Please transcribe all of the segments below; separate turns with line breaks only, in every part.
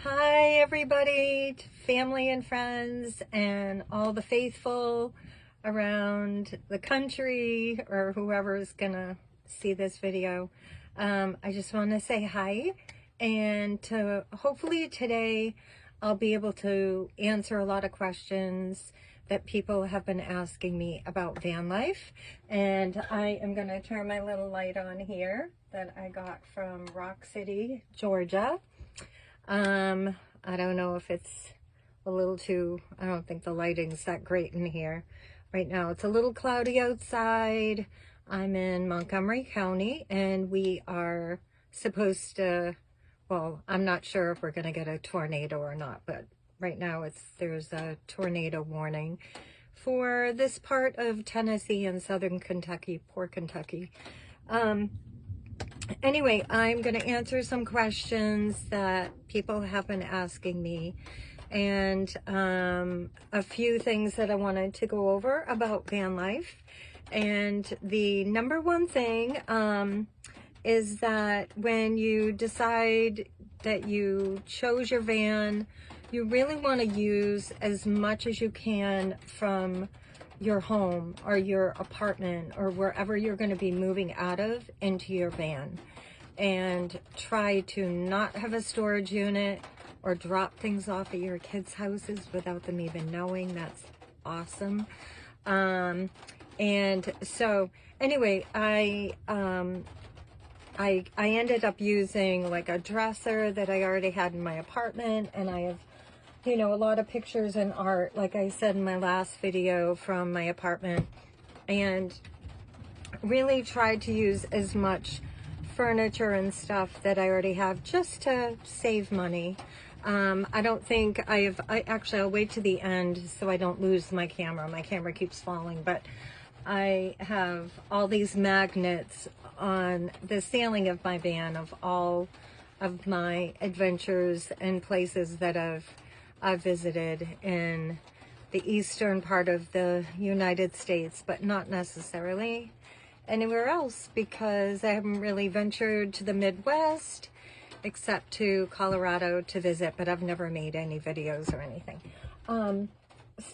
Hi everybody, family and friends, and all the faithful around the country or whoever is gonna see this video. I just want to say hi, and hopefully today I'll be able to answer a lot of questions that people have been asking me about van life. And I am going to turn my little light on here that I got from Rock City, Georgia. I don't know if it's a little too, I don't think the lighting's that great in here right now. It's a little cloudy outside. I'm in Montgomery County, and we are supposed to, well, I'm not sure if we're going to get a tornado or not, but right now there's a tornado warning for this part of Tennessee and southern Kentucky, poor Kentucky. Anyway, I'm going to answer some questions that people have been asking me, and a few things that I wanted to go over about van life. And the number one thing is that when you decide that you chose your van, you really want to use as much as you can from your home or your apartment or wherever you're going to be moving out of into your van, and try to not have a storage unit or drop things off at your kids' houses without them even knowing. That's awesome. And so anyway, I ended up using like a dresser that I already had in my apartment, and I have, you know, a lot of pictures and art, like I said in my last video, from my apartment, and really tried to use as much furniture and stuff that I already have just to save money. I don't think actually, I'll wait to the end so I don't lose my camera. My camera keeps falling, but I have all these magnets on the ceiling of my van of all of my adventures and places that I've visited in the eastern part of the United States, but not necessarily anywhere else, because I haven't really ventured to the Midwest except to Colorado to visit, but I've never made any videos or anything.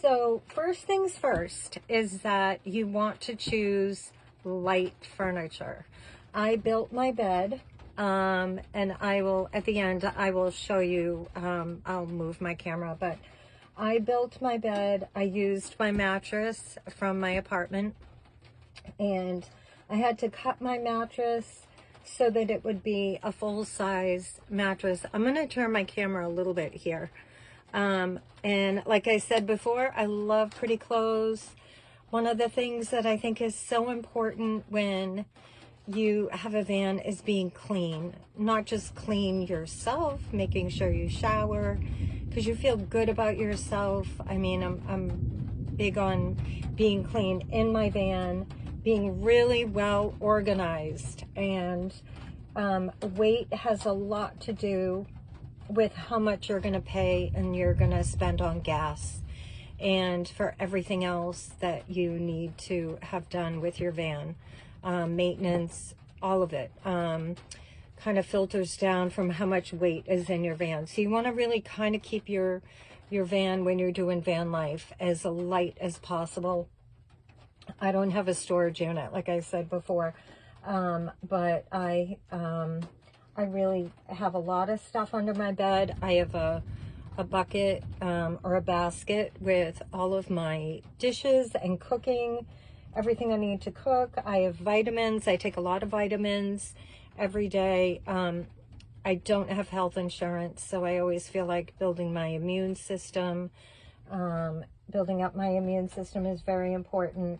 So first things first is that you want to choose light furniture. I built my bed, and I will, at the end, I will show you, I'll move my camera, but I built my bed. I used my mattress from my apartment, and I had to cut my mattress so that it would be a full-size mattress. I'm going to turn my camera a little bit here. And like I said before, I love pretty clothes. One of the things that I think is so important when you have a van is being clean. Not just clean yourself, making sure you shower, because you feel good about yourself. I mean, I'm big on being clean in my van, being really well organized, and weight has a lot to do with how much you're going to pay and you're going to spend on gas and for everything else that you need to have done with your van. Maintenance, all of it kind of filters down from how much weight is in your van. So you want to really kind of keep your van, when you're doing van life, as light as possible. I don't have a storage unit, like I said before, but I really have a lot of stuff under my bed. I have a bucket or a basket with all of my dishes and cooking, everything I need to cook. I have vitamins. I take a lot of vitamins every day. I don't have health insurance, so I always feel like building my immune system, building up my immune system is very important.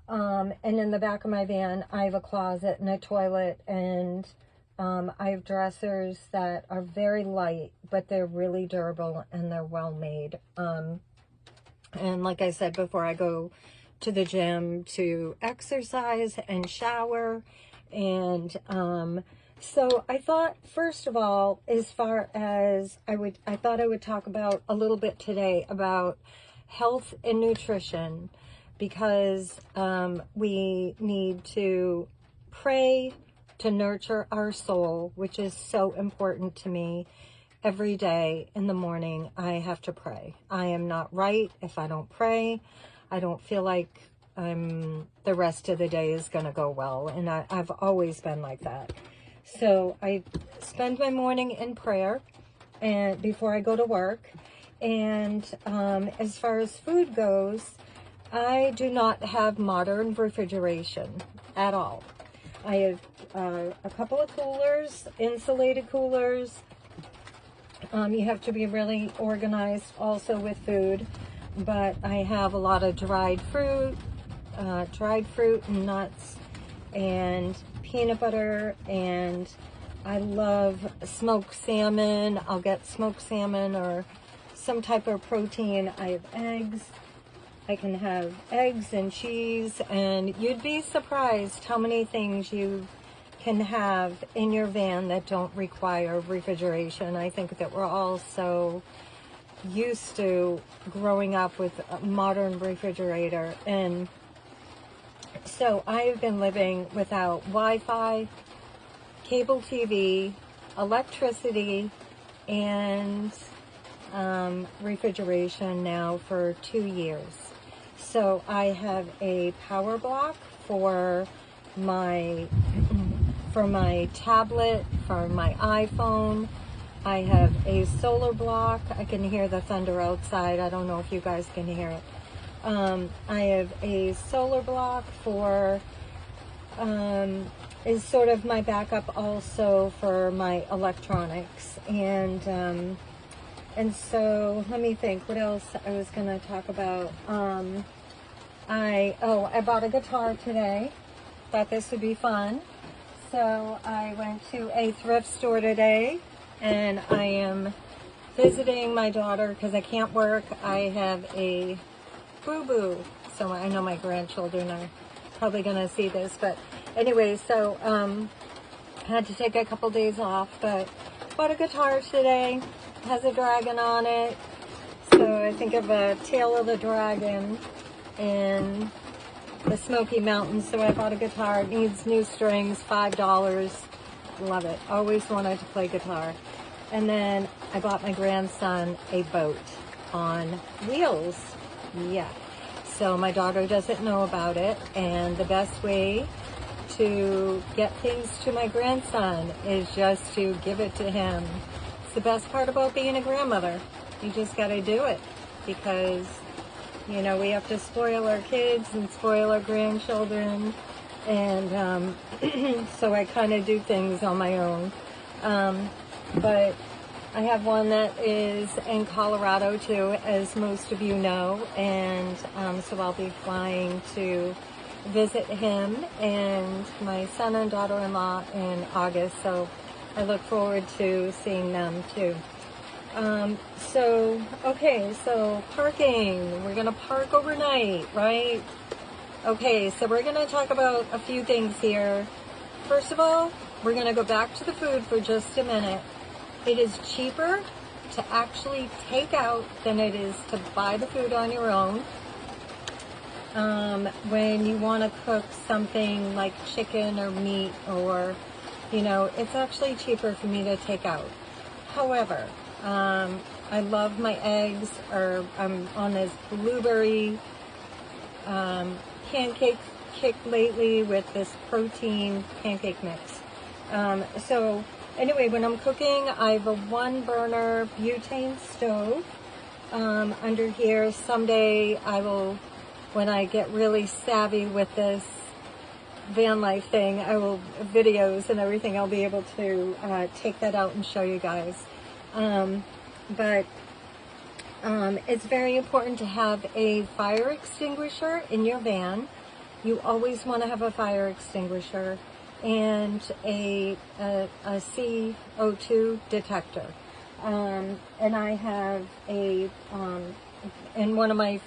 And in the back of my van, I have a closet and a toilet, and I have dressers that are very light, but they're really durable and they're well made. And like I said before, I go to the gym to exercise and shower. And so I thought, first of all, as far as I thought I would talk about a little bit today about health and nutrition, because we need to pray to nurture our soul, which is so important to me, every day in the morning, I have to pray. I am not right if I don't pray. I don't feel like the rest of the day is going to go well. And I've always been like that. So I spend my morning in prayer and before I go to work. And as far as food goes, I do not have modern refrigeration at all. I have a couple of coolers, insulated coolers. You have to be really organized also with food, but I have a lot of dried fruit and nuts and peanut butter, and I love smoked salmon. I'll get smoked salmon or some type of protein. I have eggs. I can have eggs and cheese, and you'd be surprised how many things you can have in your van that don't require refrigeration. I think that we're all so used to growing up with a modern refrigerator, and so I have been living without Wi-Fi, cable TV, electricity, and refrigeration now for 2 years. So I have a power block for my tablet, for my iPhone. I have a solar block. I can hear the thunder outside. I don't know if you guys can hear it. I have a solar block for, is sort of my backup also for my electronics. And so let me think what else I was going to talk about. I bought a guitar today. Thought this would be fun. So I went to a thrift store today, and I am visiting my daughter because I can't work. I have a boo-boo. So I know my grandchildren are probably going to see this. But anyway, so I had to take a couple days off, but bought a guitar today. Has a dragon on it. So I think of a Tail of the Dragon in the Smoky Mountains. So I bought a guitar. It needs new strings, $5. Love it. Always wanted to play guitar. And then I bought my grandson a boat on wheels. Yeah. So my daughter doesn't know about it. And the best way to get things to my grandson is just to give it to him. It's the best part about being a grandmother. You just got to do it because, you know, we have to spoil our kids and spoil our grandchildren. And so I kind of do things on my own. But I have one that is in Colorado too, as most of you know. And so I'll be flying to visit him and my son and daughter-in-law in August. So I look forward to seeing them too. So parking. We're going to park overnight, right? Okay, so we're going to talk about a few things here. First of all, we're going to go back to the food for just a minute. It is cheaper to actually take out than it is to buy the food on your own. When you want to cook something like chicken or meat or, you know, it's actually cheaper for me to take out. However, I love my eggs, or I'm on this blueberry pancake kick lately with this protein pancake mix. So anyway, when I'm cooking, I have a 1-burner butane stove under here. Someday I will, when I get really savvy with this van life thing, I will, videos and everything, I'll be able to take that out and show you guys. But it's very important to have a fire extinguisher in your van. You always want to have a fire extinguisher and a CO2 detector. And I have a, in one of my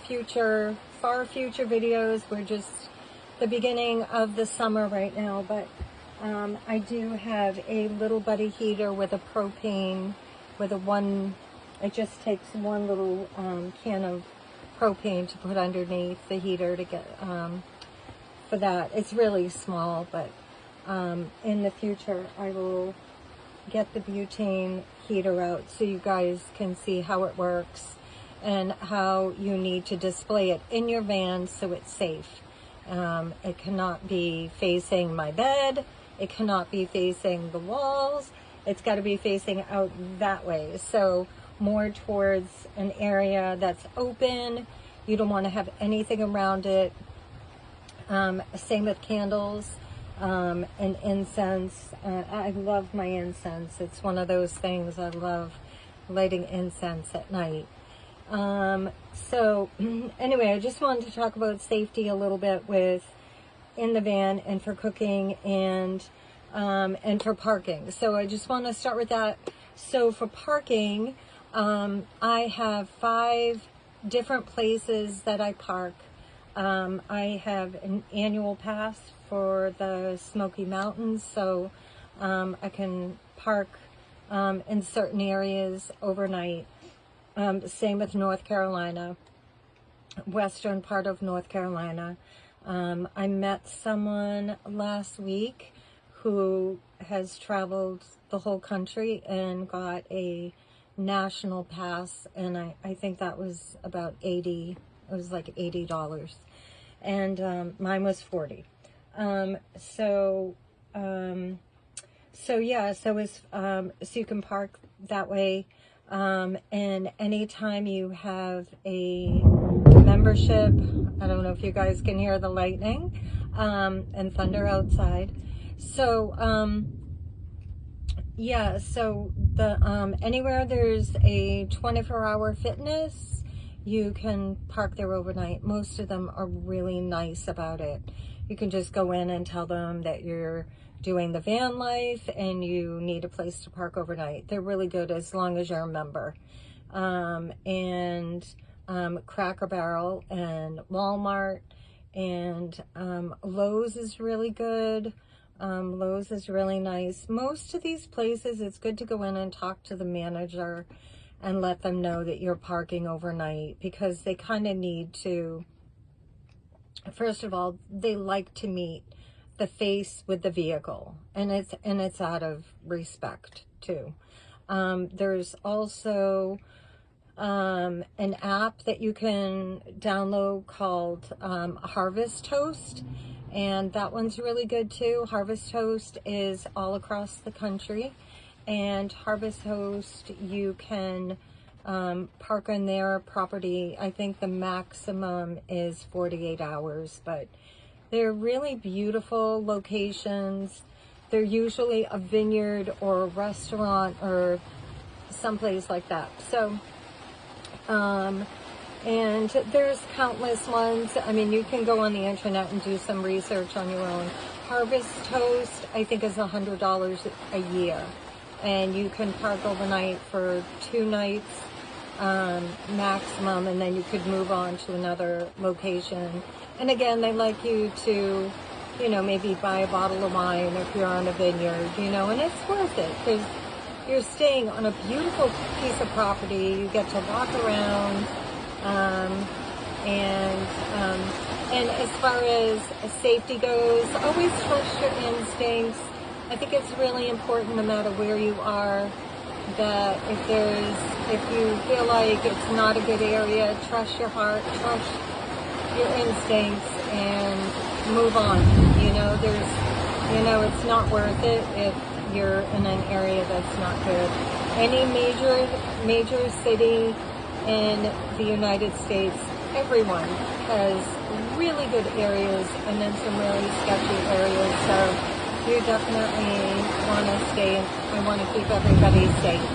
far future videos, we're just the beginning of the summer right now, but I do have a little buddy heater with a propane, with a it just takes one little can of propane to put underneath the heater to get, for that. It's really small, but in the future I will get the butane heater out so you guys can see how it works and how you need to display it in your van so it's safe. It cannot be facing my bed. It cannot be facing the walls. It's got to be facing out that way. So more towards an area that's open. You don't want to have anything around it. Same with candles and incense. I love my incense. It's one of those things. I love lighting incense at night. So anyway, I just wanted to talk about safety a little bit with in the van and for cooking and for parking. So I just want to start with that. So for parking, I have 5 different places that I park. I have an annual pass for the Smoky Mountains, so I can park in certain areas overnight. Same with North Carolina, western part of North Carolina. I met someone last week who has traveled the whole country and got a national pass, and I think that was about $80. It was like $80, and mine was $40. So yeah, so you can park that way. And anytime you have a membership, I don't know if you guys can hear the lightning and thunder outside. So yeah, so the anywhere there's a 24-hour fitness, you can park there overnight. Most of them are really nice about it. You can just go in and tell them that you're doing the van life and you need a place to park overnight. They're really good as long as you're a member. Cracker Barrel and Walmart and Lowe's is really good. Lowe's is really nice. Most of these places, it's good to go in and talk to the manager and let them know that you're parking overnight, because they kind of need to, first of all, they like to meet the face with the vehicle, and it's out of respect too. There's also an app that you can download called Harvest Toast, and that one's really good too. Harvest Toast is all across the country, and Harvest Toast, you can park on their property. I think the maximum is 48 hours, but they're really beautiful locations. They're usually a vineyard or a restaurant or someplace like that. So, and there's countless ones. I mean, you can go on the internet and do some research on your own. Harvest Toast, I think, is $100 a year. And you can park overnight for 2 nights maximum, and then you could move on to another location. And again, they like you to, you know, maybe buy a bottle of wine if you're on a vineyard, you know, and it's worth it because you're staying on a beautiful piece of property. You get to walk around, and as far as safety goes, always trust your instincts. I think it's really important, no matter where you are, that if you feel like it's not a good area, trust your heart, trust your instincts, and move on. You know, it's not worth it if you're in an area that's not good. Any major city in the United States, everyone has really good areas and then some really sketchy areas. So you definitely want to stay. I want to keep everybody safe.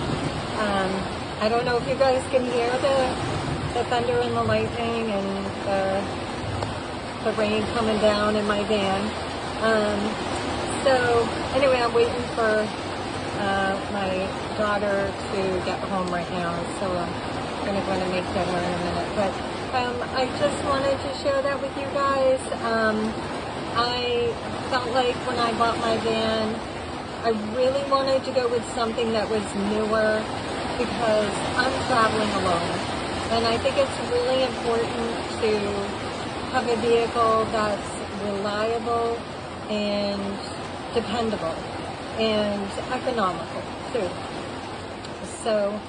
I don't know if you guys can hear the thunder and the lightning and the rain coming down in my van. So anyway, I'm waiting for my daughter to get home right now. So I'm going to make dinner in a minute. But I just wanted to share that with you guys. I felt like when I bought my van, I really wanted to go with something that was newer because I'm traveling alone. And I think it's really important to have a vehicle that's reliable and dependable and economical. too. So,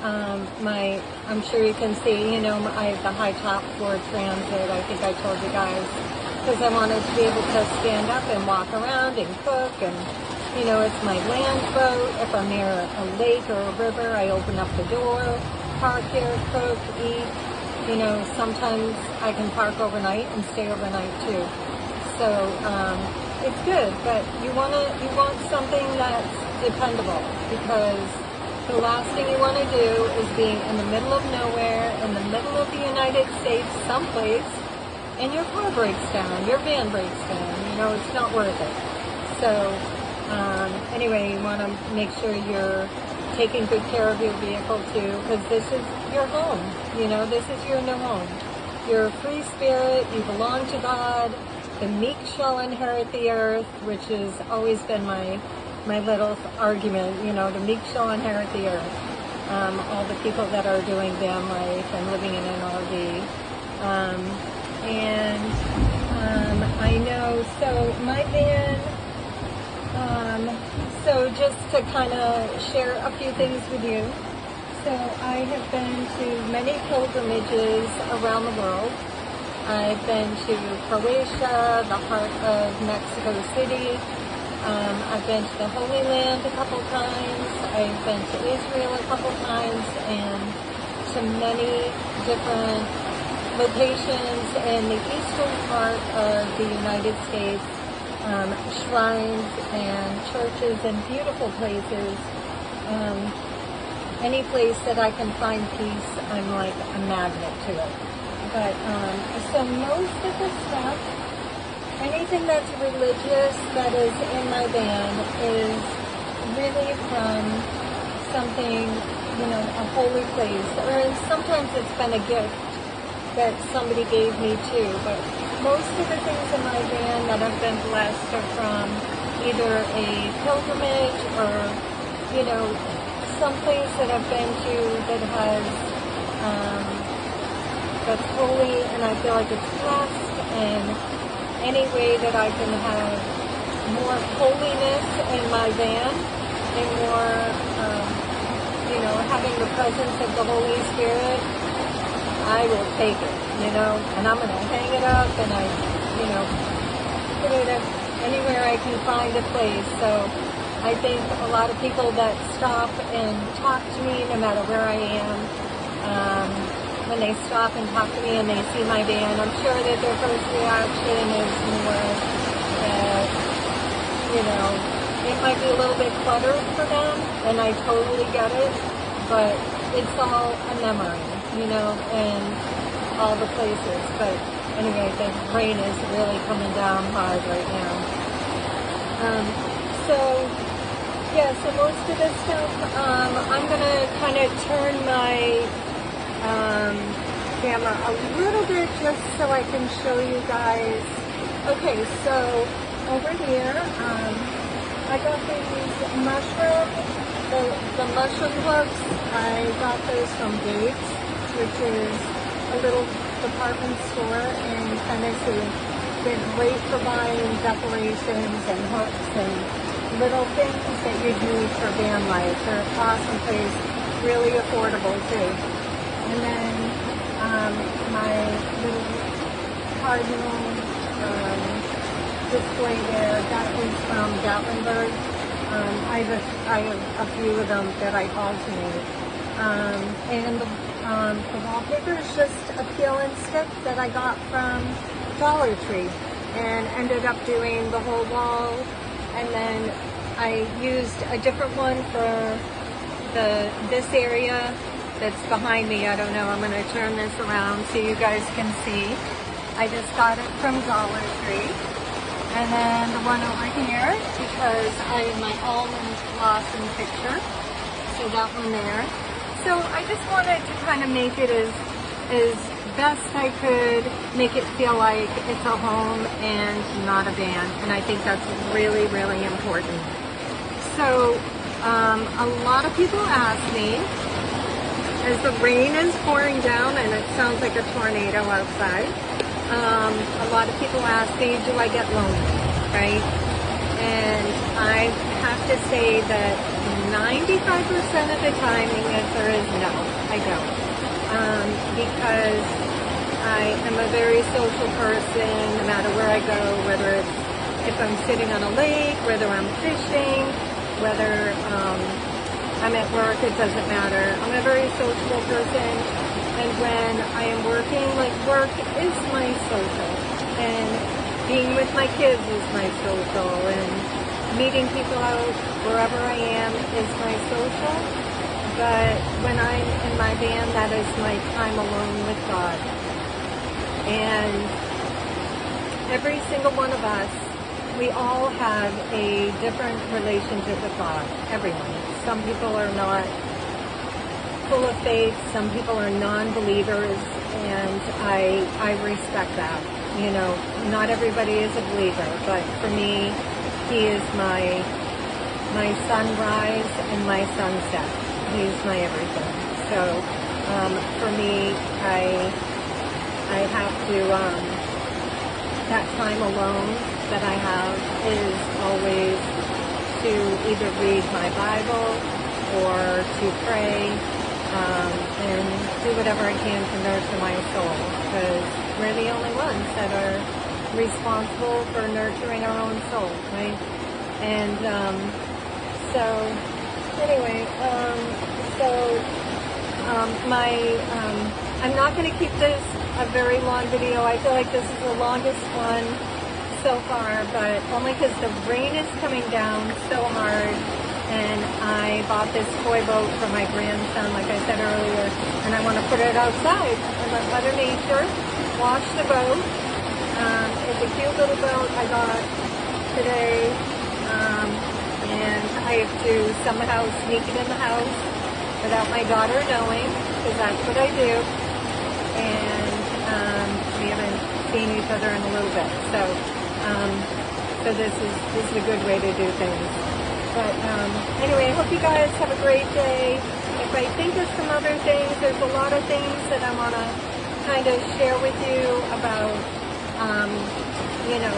I'm sure you can see, you know, I have the high top floor transit. I think I told you guys, because I wanted to be able to stand up and walk around and cook, and, you know, it's my land boat. If I'm near a lake or a river, I open up the door, park here, cook, eat. You know, sometimes I can park overnight and stay overnight too. So, it's good, but you want something that's dependable, because the last thing you want to do is be in the middle of nowhere, in the middle of the United States, someplace, and your car breaks down, your van breaks down. You know, it's not worth it. So, anyway, you want to make sure you're taking good care of your vehicle too, because this is your home. You know, this is your new home. You're a free spirit. You belong to God. The meek shall inherit the earth, which has always been my little argument. You know, the meek shall inherit the earth. All the people that are doing van life and living in an RV. I know, so my van, so just to kind of share a few things with you. So I have been to many pilgrimages around the world. I've been to Croatia, the heart of Mexico City. I've been to the Holy Land a couple times. I've been to Israel a couple times, and to many different locations in the eastern part of the United States, shrines and churches and beautiful places. Any place that I can find peace, I'm like a magnet to it. But, so most of the stuff, anything that's religious that is in my van is really from something, you know, a holy place. Or sometimes it's been a gift that somebody gave me too. But most of the things in my van that I've been blessed are from either a pilgrimage or, you know, some place that I've been to that has, that's holy, and I feel like it's blessed, and any way that I can have more holiness in my van and more, you know, having the presence of the Holy Spirit, I will take it, you know, and I'm going to hang it up, and I, you know, put it anywhere I can find a place. So I think a lot of people that stop and talk to me, no matter where I am, when they stop and talk to me and they see my van, I'm sure that their first reaction is more that, you know, it might be a little bit cluttered for them, and I totally get it, but it's all a memory, you know, and all the places. But anyway, the rain is really coming down hard right now. So most of this stuff, I'm going to kind of turn my camera a little bit just so I can show you guys. Okay, so over here, I got these the mushroom hooks. I got those from Gates, which is a little department store in Tennessee. They're great for buying decorations and hooks and little things that you'd need for van life. They're an awesome place, really affordable too. And then my little cardinal display there, that is from Gatlinburg. I have a few of them that I alternate. And the wallpaper is just a peel and stick that I got from Dollar Tree, and ended up doing the whole wall. And then I used a different one for this area that's behind me. I don't know, I'm going to turn this around so you guys can see. I just got it from Dollar Tree. And then the one over here, because I have my almond blossom picture. So that one there. So I just wanted to kind of make it as best I could, make it feel like it's a home and not a van. And I think that's really, really important. So a lot of people ask me, as the rain is pouring down and it sounds like a tornado outside, a lot of people ask me, do I get lonely, right? And I have to say that 95% of the time the answer is no, I don't. Because I am a very social person, no matter where I go, whether it's if I'm sitting on a lake, whether I'm fishing, whether I'm at work, it doesn't matter. I'm a very sociable person, and when I am working, like work is my social, and being with my kids is my social, and meeting people out wherever I am is my social. But when I'm in my van, that is my time alone with God. And every single one of us, we all have a different relationship with God. Everyone. Some people are not full of faith. Some people are non-believers, and I respect that. You know, not everybody is a believer, but for me, He is my sunrise and my sunset. He's my everything. So for me, I have to, that time alone that I have is always to either read my Bible or to pray and do whatever I can to nurture my soul, because we're the only ones that are responsible for nurturing our own soul, right? And so anyway, I'm not going to keep this a very long video. I feel like this is the longest one so far, but only because the rain is coming down so hard, and I bought this toy boat for my grandson, like I said earlier, and I want to put it outside and let Mother Nature wash the boat. It's a cute little boat I got today, and I have to somehow sneak it in the house without my daughter knowing, because that's what I do. And we haven't seen each other in a little bit, so this is a good way to do things. But anyway, I hope you guys have a great day. If I think of some other things, there's a lot of things that I want to kind of share with you about, you know,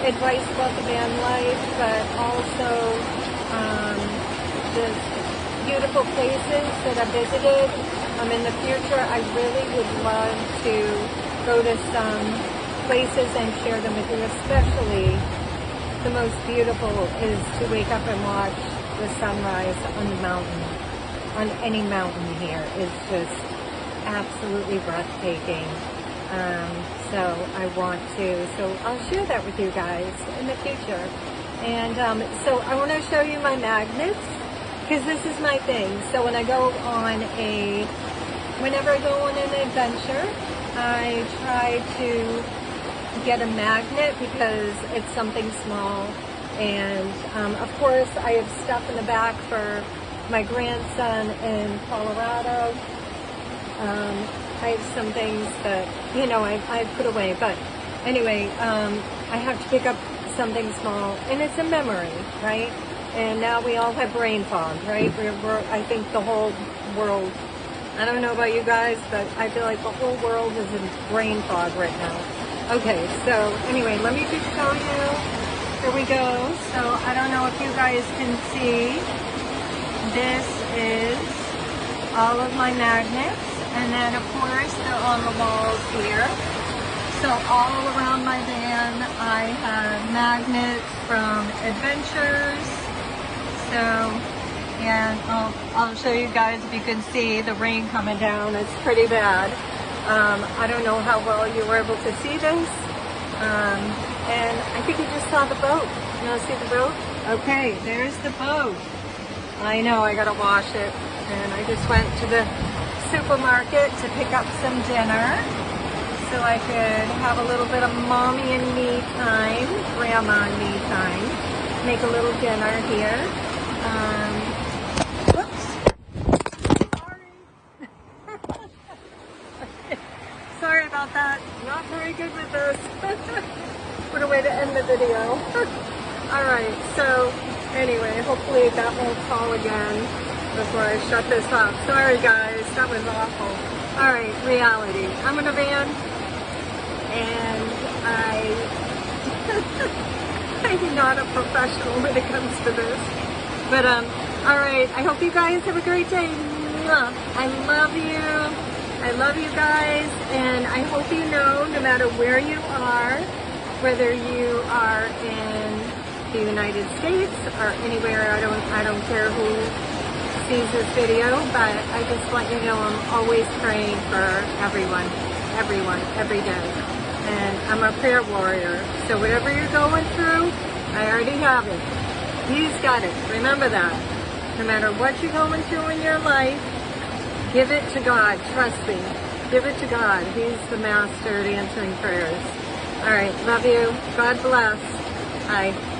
advice about the van life, but also just beautiful places that I've visited. In the future, I really would love to go to some places and share them with you, especially the most beautiful is to wake up and watch the sunrise on the mountain, on any mountain here. It's just absolutely breathtaking. So I want to, so I'll share that with you guys in the future. And so I want to show you my magnets, because this is my thing. So when I go on whenever I go on an adventure, I try to get a magnet because it's something small. And of course I have stuff in the back for my grandson in Colorado. I have some things that, you know, I put away, but anyway, I have to pick up something small, and it's a memory, right? And now we all have brain fog, right? I think the whole world, I don't know about you guys, but I feel like the whole world is in brain fog right now. Okay, so anyway, let me just show you. Here we go. So I don't know if you guys can see. This is all of my magnets. And then, of course, they're on the walls here. So all around my van, I have magnets from adventures. So, and I'll show you guys if you can see the rain coming down. It's pretty bad. I don't know how well you were able to see this. And I think you just saw the boat. You want to see the boat? Okay, there's the boat. I know, I gotta wash it. And I just went to the supermarket to pick up some dinner so I could have a little bit of mommy and me time, grandma and me time, make a little dinner here. Whoops, sorry. Sorry about that, not very good with this. What a way to end the video. Alright, so anyway, hopefully that won't fall again before I shut this off. Sorry guys, that was awful. Alright, reality. I'm in a van and I'm not a professional when it comes to this. But All right, I hope you guys have a great day. Mwah. I love you. I love you guys, and I hope you know, no matter where you are, whether you are in the United States or anywhere, I don't care who sees this video, but I just want you to know I'm always praying for everyone, every day. And I'm a prayer warrior, so whatever you're going through, I already have it. He's got it. Remember that. No matter what you're going through in your life, give it to God. Trust me. Give it to God. He's the master at answering prayers. All right. Love you. God bless. Bye.